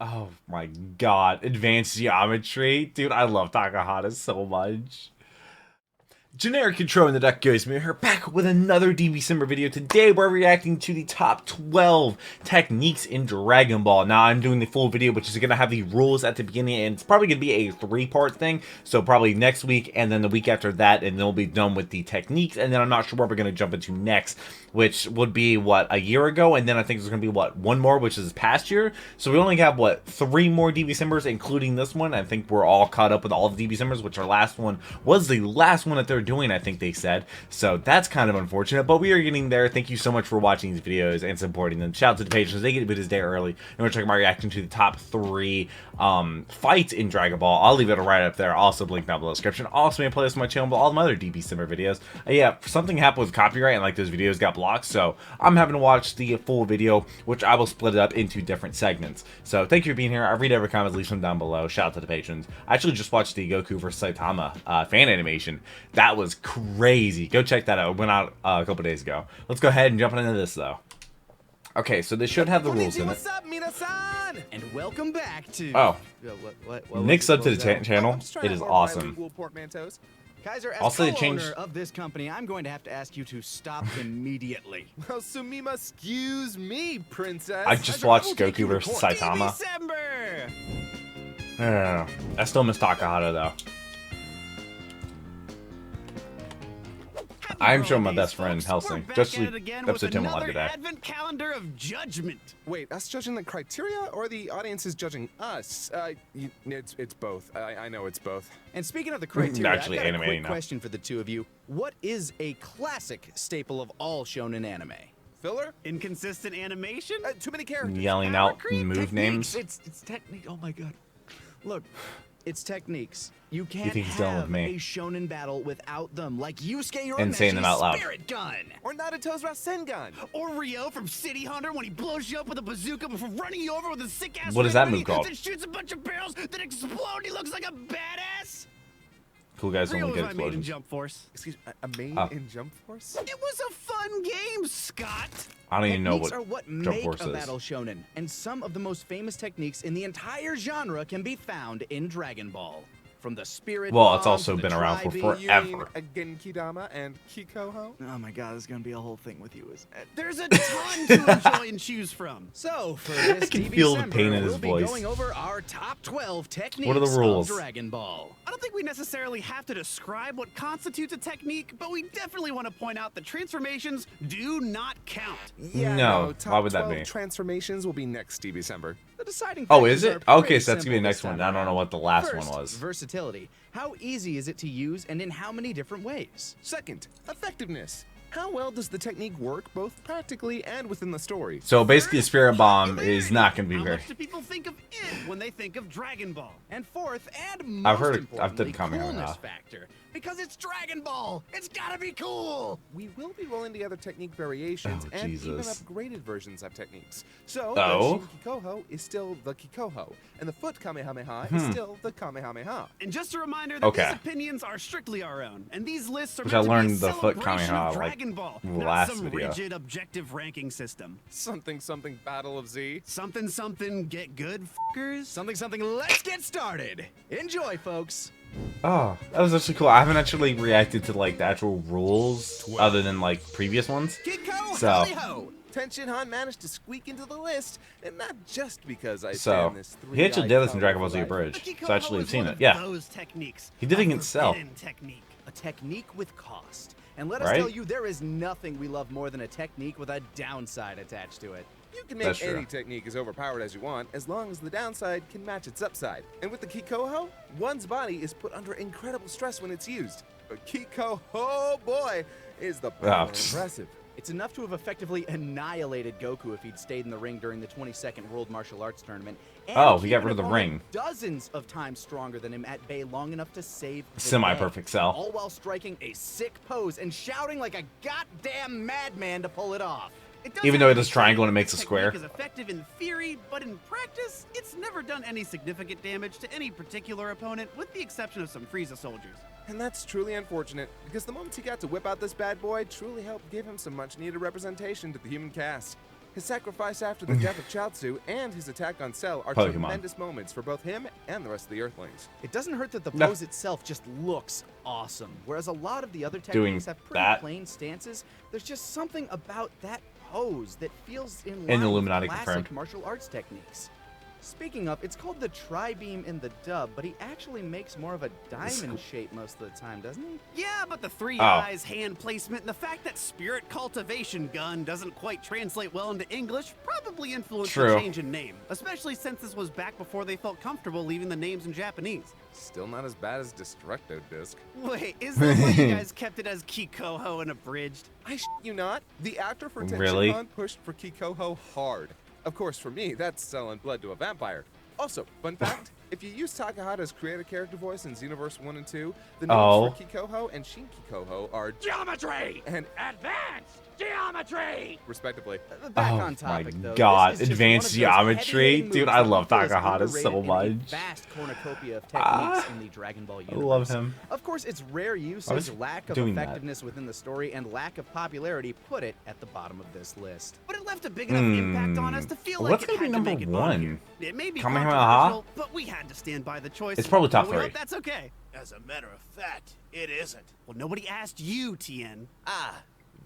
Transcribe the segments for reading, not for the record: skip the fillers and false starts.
Oh my god. Advanced geometry. Dude, I love Takahata so much. Generic Control and the Duck Goes Moo here, back with another DBcember video. Today we're reacting to the top 12 techniques in Dragon Ball. Now I'm doing the full video, which is going to have the rules at the beginning, and it's probably going to be a 3-part thing. So probably next week and then the week after that, and then we'll be done with the techniques. And then I'm not sure what we're going to jump into next, which would be, what, a year ago? And then I think there's going to be, what, one more, which is past year? So we only have, what, 3 more DBcembers, including this one. I think we're all caught up with all the DBcembers, which our last one was the last one that they're doing, I think they said. So that's kind of unfortunate, but we are getting there. Thank you so much for watching these videos and supporting them. Shout out to the patrons. They get videos day early, and we're checking my reaction to the top 3 fights in Dragon Ball. I'll leave it right up there, also link down below the description. Also may play this on my channel, but all the other DBcember videos. Yeah, something happened with copyright, and like those videos got blocked, so I'm having to watch the full video, which I will split it up into different segments. So thank you for being here. I read every comment, leave them down below. Shout out to the patrons. I actually just watched the Goku vs Saitama fan animation. That was crazy. Go check that out. It went out a couple days ago. Let's go ahead and jump into this though. Okay, so they should have the rules in it. What's up, minasan? And welcome back to... Oh. What Nick's up to the channel. It is awesome. Kaiser, as Also, they co-owner changed... of this company, I'm going to have to ask you to stop immediately. Well, Sumima, excuse me, princess. I just watched Goku vs Saitama. DBcember! Yeah, I still miss Takahata though. I'm showing my best friend Helsing. Just episode 10 live today. Advent calendar of judgment. Wait, us judging the criteria, or the audience is judging us? It's both. I know it's both. And speaking of the criteria, Actually, I've got a animating quick now. question for the two of you. What is a classic staple of all shonen anime? Filler? Inconsistent animation? Too many characters. Yelling out move names. It's technique. Oh my god. Look, it's techniques. You can't think he's done with have me? a shonen battle without them, like Yusuke And saying them out loud. Spirit Gun. Or Naruto's Rasengan. Or Ryo from City Hunter when he blows you up with a bazooka before running you over with a sick-ass What is that red move hoodie called? that shoots a bunch of barrels that explode. He looks like a badass. Cool guys Ryo only was get my main in explosions. Jump Force. Excuse me, a main Oh. in Jump Force? It was a fun game, Scott. I don't even know Techniques what are what Jump make Force a is. battle shonen, and some of the most famous techniques in the entire genre can be found in Dragon Ball. From the spirit Well, it's bomb also to the been around for tri-beam. You mean forever. a Genkidama and Kikoho? Oh my god, there's gonna be a whole thing with you. There's a ton to enjoy and choose from. So, for this can feel the DBcember, pain in his we'll be voice. going over our top 12 techniques What are the rules? of Dragon Ball. I don't think we necessarily have to describe what constitutes a technique, but we definitely want to point out that transformations do not count. Yeah, No, top why would that 12 be? transformations will be next DBcember. The deciding Oh, factors is it? are Okay, pretty so that's gonna be the simple next this one. time I don't know around. what the last First, one was. Versatility. How easy is it to use and in how many different ways? Second, effectiveness. How well does the technique work both practically and within the story? So basically, Spirit Bomb is not going to be How very. much do people think of it when they think of Dragon Ball? And fourth, and I've most heard- I've importantly, done Kamehameha. coolness factor. Because it's Dragon Ball! It's gotta be cool! We will be rolling together technique variations Oh, and even Jesus. upgraded versions of techniques. So, Oh? the Shin Kikoho is still the Kikoho, and the Foot Kamehameha is still the Kamehameha. And just a reminder that Okay. these opinions are strictly our own, and these lists are Which meant I to be a learned the Foot celebration Kamehameha, of like, Dragon Ball, the not last some video. rigid objective ranking system. Something something Battle of Z. Something something get good fuckers. Something, let's get started! Enjoy, folks! Oh, that was actually cool. I haven't actually reacted to like the actual rules other than like previous ones. Kiko So- Hally-Ho! Tenshin Han managed to squeak into the list, and not just because I stand this He actually did this in Dragon Ball Z life. Bridge. The So I actually Kikoho have is seen one it. of Yeah. Those techniques. He did it A against Cell. forbidden technique. A technique with cost. And let us Right? tell you, there is nothing we love more than a technique with a downside attached to it. You can make That's true. any technique as overpowered as you want, as long as the downside can match its upside. And with the Kikoho, one's body is put under incredible stress when it's used. But Kikoho, boy, is the power impressive. It's enough to have effectively annihilated Goku if he'd stayed in the ring during the 22nd World Martial Arts Tournament. And Oh, he keep got an rid of the opponent ring. Dozens of times stronger than him at bay long enough to save the Semi-perfect day. Cell. All while striking a sick pose and shouting like a goddamn madman to pull it off. It does Even have though it to be does triangle said and it makes this a square. technique is effective in theory, but in practice, it's never done any significant damage to any particular opponent, with the exception of some Frieza soldiers. And that's truly unfortunate, because the moments he got to whip out this bad boy truly helped give him some much-needed representation to the human cast. His sacrifice after the death of Chaozu and his attack on Cell are Pokemon. tremendous moments for both him and the rest of the Earthlings. It doesn't hurt that the No. pose itself just looks awesome. Whereas a lot of the other Doing techniques have pretty that. plain stances, there's just something about that pose that feels in line And with Illuminati classic confirmed. martial arts techniques. Speaking of, it's called the tri-beam in the dub, but he actually makes more of a diamond shape most of the time, doesn't he? Yeah, but the three Oh. eyes, hand placement, and the fact that spirit cultivation gun doesn't quite translate well into English probably influenced True. the change in name, especially since this was back before they felt comfortable leaving the names in Japanese. Still not as bad as Destructo Disc. Wait, is that why you guys kept it as Kikoho and abridged? I you not. The actor for Really? Tenshinhan pushed for Kikoho hard. Of course, for me, that's selling blood to a vampire. Also, fun fact, if you use Takahata's creative character voice in Xenoverse 1 and 2, the names Oh. for Kikoho and Shin Kikoho are Geometry! and Advanced geometry! respectively. Back Oh on topic, my though. God, This is just advanced one of those geometry? heavy-hitting Dude, moves I that love feels Takahata so underrated in a much. vast cornucopia of techniques in the Dragon Ball I universe. love him. Of course, its rare I was usage, lack of doing that. effectiveness within the story, and lack of popularity put it at the bottom of this list. But it left a big enough impact on us to feel like What's it gonna be had to number make it one? on here. It may be Kamehameha? controversial, but we had to stand by the choice. It's probably top and we hope three. That's okay. As a matter of fact, it isn't. Well, nobody asked you, Tien. Ah,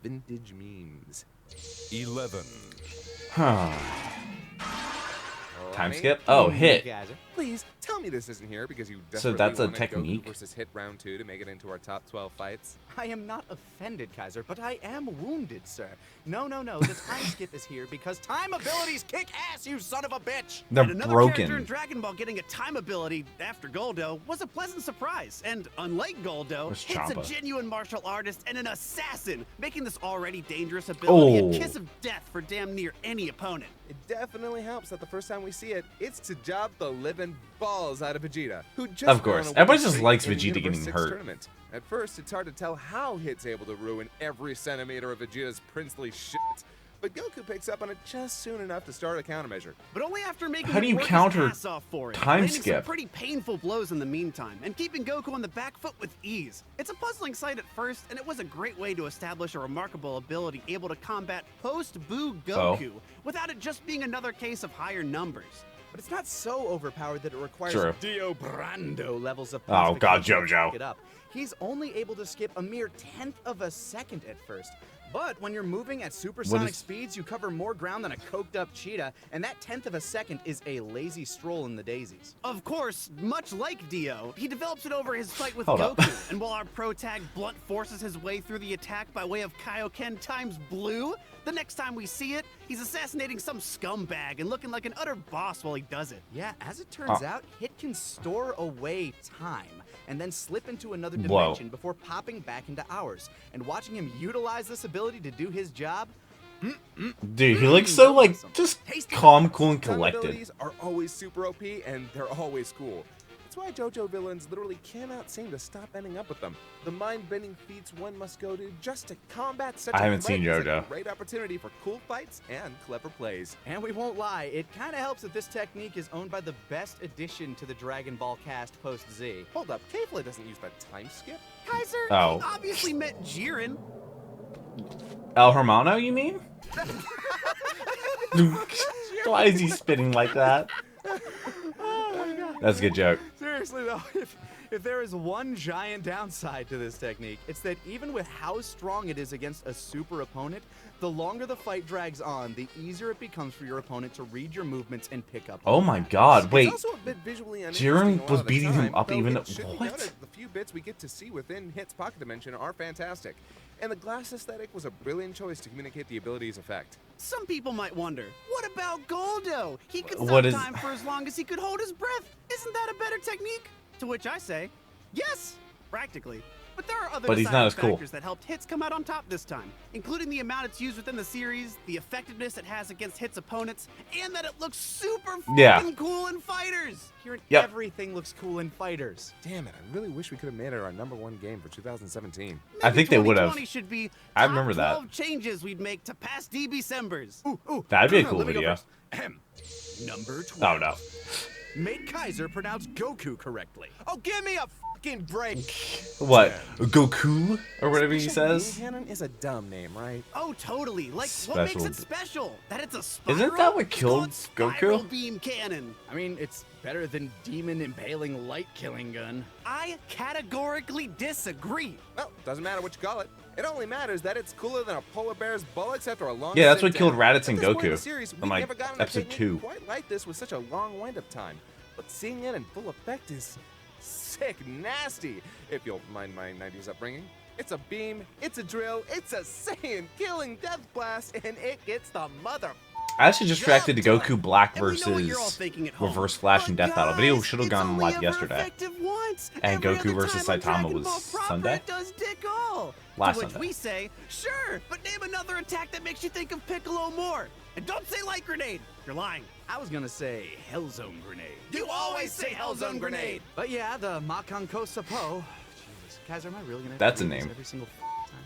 vintage memes. 11. Huh. Time Lonnie, skip? Oh, hit. Gotcha. Please tell me this isn't here because you So desperately that's a wanted Goku technique? versus Hit round 2 to make it into our top 12 fights. I am not offended, Kaiser, but I am wounded, sir. No. The time skip is here because time abilities kick ass, you son of a bitch! They're And another character in broken. Dragon Ball getting a time ability after Goldo was a pleasant surprise. And unlike Goldo, Where's it's a Champa? genuine martial artist and an assassin, making this already dangerous ability Oh. a kiss of death for damn near any opponent. It definitely helps that the first time we see it, it's to job the living balls out of Vegeta, who just Of course. won a Everybody winning just streak likes in the Vegeta Universe getting 6 hurt. Tournament. At first, it's hard to tell how Hit's able to ruin every centimeter of Vegeta's princely shit, but Goku picks up on it just soon enough to start a countermeasure. But only after making How do him you work his counter ass off for it, time landing some skip? pretty painful blows in the meantime, and keeping Goku on the back foot with ease. It's a puzzling sight at first, and it was a great way to establish a remarkable ability able to combat post-Boo Goku without it just being another case of higher numbers. But it's not so overpowered that it requires True. Dio Brando levels of Oh, God, classification to JoJo. pick it up. He's only able to skip a mere 1/10 of a second at first. But when you're moving at supersonic is- speeds, you cover more ground than a coked up cheetah, and that 1/10 of a second is a lazy stroll in the daisies. Of course, much like Dio, he develops it over his fight with Hold up. Goku, and while our pro tag Blunt forces his way through the attack by way of Kaioken times blue, the next time we see it, he's assassinating some scumbag and looking like an utter boss while he does it. Yeah, as it turns Oh. out, Hit can store away time and then slip into another Whoa. dimension before popping back into ours. And watching him utilize this ability to do his job, Dude, he looks so, like, just calm, cool, and Time collected. abilities are always super OP, and they're always cool. That's why JoJo villains literally cannot seem to stop ending up with them. The mind-bending feats one must go to just to combat such I a haven't threat seen is a JoJo. great opportunity for cool fights and clever plays. and we won't lie, it kind of helps that this technique is owned by the best addition to the Dragon Ball cast post-Z. Hold up, Kefla doesn't use that time skip? Kaiser, Oh. he obviously meant Jiren. El Hermano, you mean? Why is he spitting like that? That's a good joke. Seriously though, if there is one giant downside to this technique, it's that even with how strong it is against a super opponent, the longer the fight drags on, the easier it becomes for your opponent to read your movements and pick up. Oh on my patterns. god, wait. It's also a bit visually Jiren uninteresting a lot was of the beating him time, up though even- it should be what? noted, the few bits we get to see within Hit's pocket dimension are fantastic. And the glass aesthetic was a brilliant choice to communicate the ability's effect. Some people might wonder, what about Goldo? He could What stop is- time for as long as he could hold his breath. Isn't that a better technique? To which I say, yes, practically. But there are other But he's not deciding as cool. factors that helped Hits come out on top this time, including the amount it's used within the series, the effectiveness it has against Hits opponents, and that it looks super Yeah. fucking cool in fighters. Hearing Yep. everything looks cool in fighters. Damn it, I really wish we could have made it our #1 game for 2017. I think they would have. 2020 should be I top remember that. 12 changes we'd make to past DBcembers. That'd be a No, cool let me go video. first. Ahem. Number 12. Oh no. Made Kaiser pronounce Goku correctly. Oh, give me a fucking break. What? Goku? Or whatever he Special says? beam cannon is a dumb name, right? Oh, totally. Like, what Special makes it be- special? That it's a spiral? Isn't that what killed It's called Spiral Goku? beam cannon. I mean, it's better than demon impaling light killing gun. I categorically disagree. Well, doesn't matter what you call it. It only matters that it's cooler than a polar bear's bullocks after a long Yeah, that's sit what killed down. Raditz At and this point in the Goku series, in, we've like, never gotten a episode technique 2. quite like this with such a long wind-up time. But seeing it in full effect is sick nasty, if you'll mind my 90s upbringing. It's a beam, it's a drill, it's a Saiyan killing death blast, and it gets the mother. I actually just reacted to Goku Black And we know what you're all versus thinking at home. Reverse Flash and But Death Battle. Video guys, should have it's gone only live ever yesterday. effective once. And Every Goku other versus time on Saitama Dragon was Ball proper, Sunday? It does dick all. Last to which Sunday. we say, sure, but name another attack that makes you think of Piccolo more. And don't say light grenade. You're lying. I was gonna say Hellzone Grenade. You always say Hellzone grenade. But yeah, the Makanko Sapo. Jesus, guys, am I really gonna have That's to a read this name. every single time?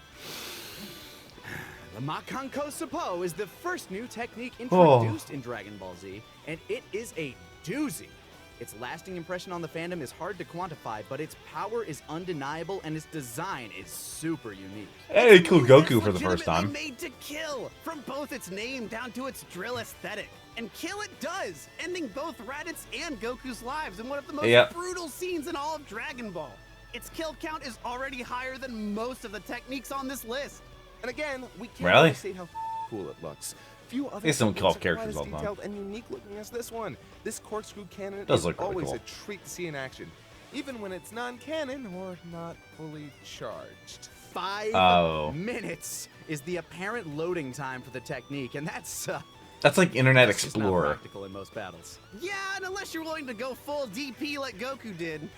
The Makanko Sapo is the first new technique introduced in Dragon Ball Z, and it is a doozy. Its lasting impression on the fandom is hard to quantify, but its power is undeniable and its design is super unique. Hey, it killed That's Goku for the first legitimately time. Made to kill, from both its name down to its drill aesthetic. And kill it does, ending both Raditz and Goku's lives in one of the most Yep. brutal scenes in all of Dragon Ball. Its kill count is already higher than most of the techniques on this list. And again, we can't Really? overstate how cool it looks. Few other guess don't kill off techniques are characters quite all the as time. detailed and unique looking as this one. This corkscrew cannon Does is look really always cool. a treat to see in action, even when it's non-canon or not fully charged. 5 minutes is the apparent loading time for the technique, and that's That's like Internet that's just not Explorer. practical in most battles. Yeah, and unless you're willing to go full DP like Goku did,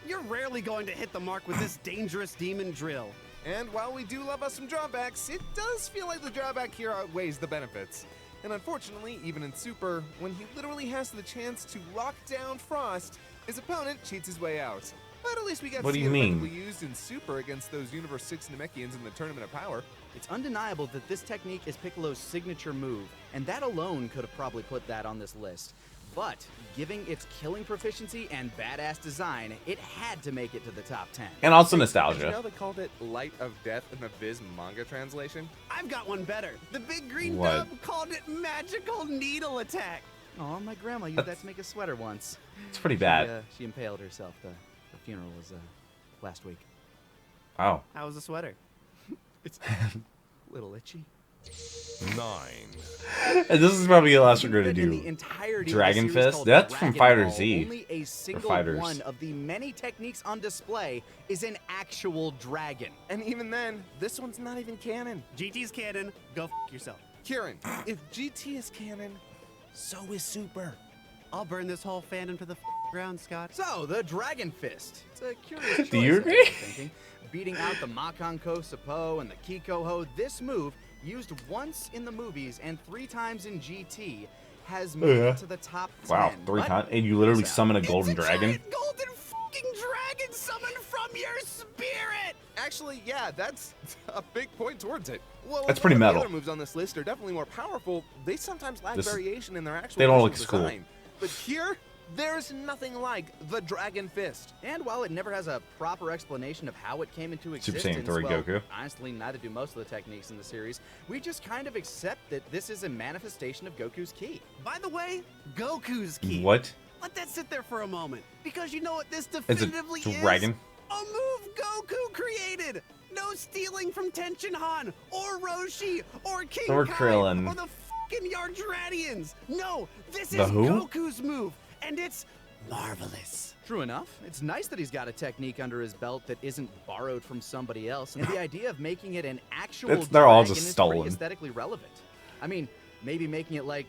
you're rarely going to hit the mark with this dangerous demon drill. And while we do love us some drawbacks, it does feel like the drawback here outweighs the benefits. And unfortunately, even in Super, when he literally has the chance to lock down Frost, his opponent cheats his way out. But at least we got What to do see you it mean? effectively used in Super against those Universe 6 Namekians in the Tournament of Power. It's undeniable that this technique is Piccolo's signature move, and that alone could have probably put that on this list. But, giving its killing proficiency and badass design, it had to make it to the top 10. And also Did you nostalgia. know they called it Light of Death in the Viz manga translation? I've got one better. The big green What? dub called it Magical Needle Attack. Oh, my grandma used that to make a sweater once. It's pretty bad. She impaled herself. The funeral was last week. Oh. How was the sweater? It's a little itchy. 9. And this is probably the last we're going to In the do. entirety Dragon of the series Fist? called That's from Dragon Fighter Ball, Z. Only a single Fighters. one of the many techniques on display is an actual dragon. And even then, this one's not even canon. GT's canon, go f yourself. Kieran, if GT is canon, so is Super. I'll burn this whole fandom to the ground, Scott. So, the Dragon Fist. It's a curious choice, Do you I'm agree? thinking. Beating out the Makanko Sapo and the Kikoho, this move, used once in the movies and 3 times in GT, has made it to the top 10. Wow, 3 But times. And you literally it's summon a It's golden a dragon? giant golden fucking dragon summoned from your spirit! Actually, yeah, that's a big point towards it. Well, That's pretty while metal. The other moves on this list are definitely more powerful. They sometimes lack This- variation in their actual they don't look visual as cool. design. But here, there's nothing like the Dragon Fist. And while it never has a proper explanation of how it came into Super existence, Saiyan 3 well, Goku. honestly, neither do most of the techniques in the series. We just kind of accept that this is a manifestation of Goku's ki. By the way, Goku's key. What? Let that sit there for a moment, because you know what this It's definitively a dragon? is? A move Goku created! No stealing from Tenshinhan, or Roshi, or King Or Kai, Krillin. or the fucking Yardratians! No, this The is who? Goku's move, and it's marvelous. True enough. It's nice that he's got a technique under his belt that isn't borrowed from somebody else, and the idea of making it an actual They're all dragon just is stolen. pretty aesthetically relevant. I mean, maybe making it like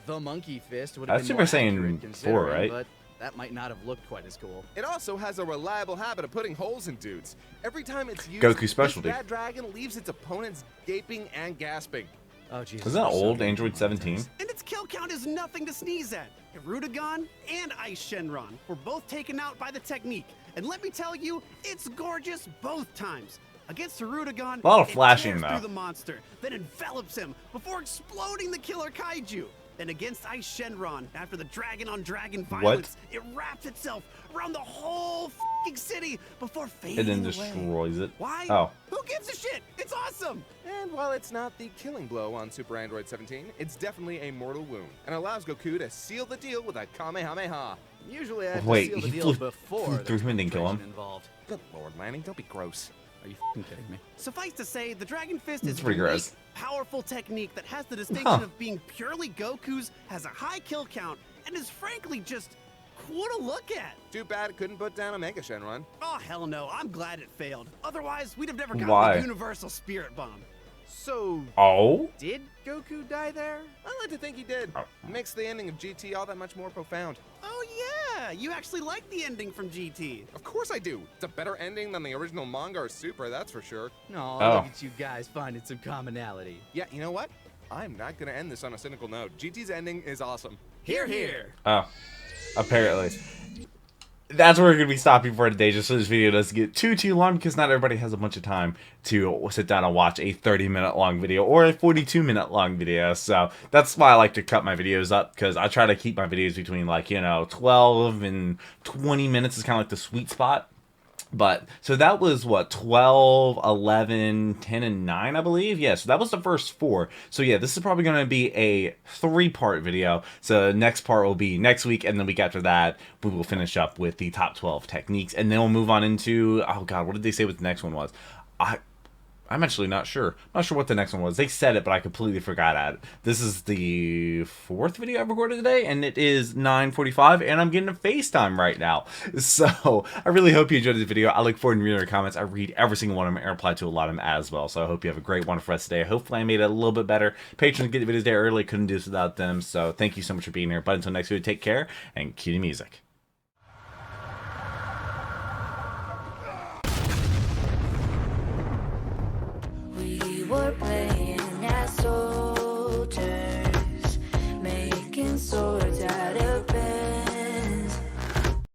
the Monkey Fist would That's have been Super more Saiyan accurate 4, considering, right? But that might not have looked quite as cool. It also has a reliable habit of putting holes in dudes. Every time it's used, Goku specialty. this bad dragon leaves its opponents gaping and gasping. Oh, Jesus. Isn't that we're so old getting Android traumatized. 17? And its kill count is nothing to sneeze at. Hirudegan and Ice Shenron were both taken out by the technique. And let me tell you, it's gorgeous both times. Against Hirudegan, A lot of it flashing, tears though. through the monster, then envelops him before exploding the killer kaiju. And against Ice Shenron, after the dragon-on-dragon violence, it wraps itself around the whole f***ing city before fading And then away. destroys it. Why? Oh. Who gives a shit? It's awesome! And while it's not the killing blow on Super Android 17, it's definitely a mortal wound and allows Goku to seal the deal with a Kamehameha. Usually I have Wait, to seal the he deal flew before through there's him and didn't kill him? penetration involved. Good lord, Lanning, don't be gross. Are you f***ing kidding me? Suffice to say, the Dragon Fist That's is a pretty unique, gross. powerful technique that has the distinction Huh. of being purely Goku's, has a high kill count, and is frankly just cool to look at. Too bad it couldn't put down a Mega Shenron. Oh, hell no. I'm glad it failed. Otherwise, we'd have never gotten Why? the Universal Spirit Bomb. So, Oh? did Goku die there? I like to think he did. Oh. Makes the ending of GT all that much more profound. Oh, yeah. You actually like the ending from GT. Of course I do. It's a better ending than the original manga or Super, that's for sure. No, Oh. look at you guys finding some commonality. Yeah, you know what? I'm not gonna end this on a cynical note. GT's ending is awesome. Here, here. Oh. Apparently. That's where we're going to be stopping for today, just so this video doesn't get too long, because not everybody has a bunch of time to sit down and watch a 30-minute long video or a 42-minute long video. So that's why I like to cut my videos up, because I try to keep my videos between, like, 12 and 20 minutes is kind of like the sweet spot. But, so that was, what, 12, 11, 10, and 9, I believe? Yeah, so that was the first 4. So yeah, this is probably going to be a 3-part video. So the next part will be next week, and the week after that, we will finish up with the top 12 techniques. And then we'll move on into, oh god, what did they say what the next one was? I'm actually not sure. I'm not sure what the next one was. They said it, but I completely forgot at it. This is the 4th video I've recorded today, and it is 9:45, and I'm getting a FaceTime right now. So, I really hope you enjoyed this video. I look forward to reading your comments. I read every single one of them and reply to a lot of them as well. So, I hope you have a great one for us today. Hopefully, I made it a little bit better. Patrons get the videos there early. Couldn't do this without them. So, thank you so much for being here. But until next video, take care, and cue the music. We were playing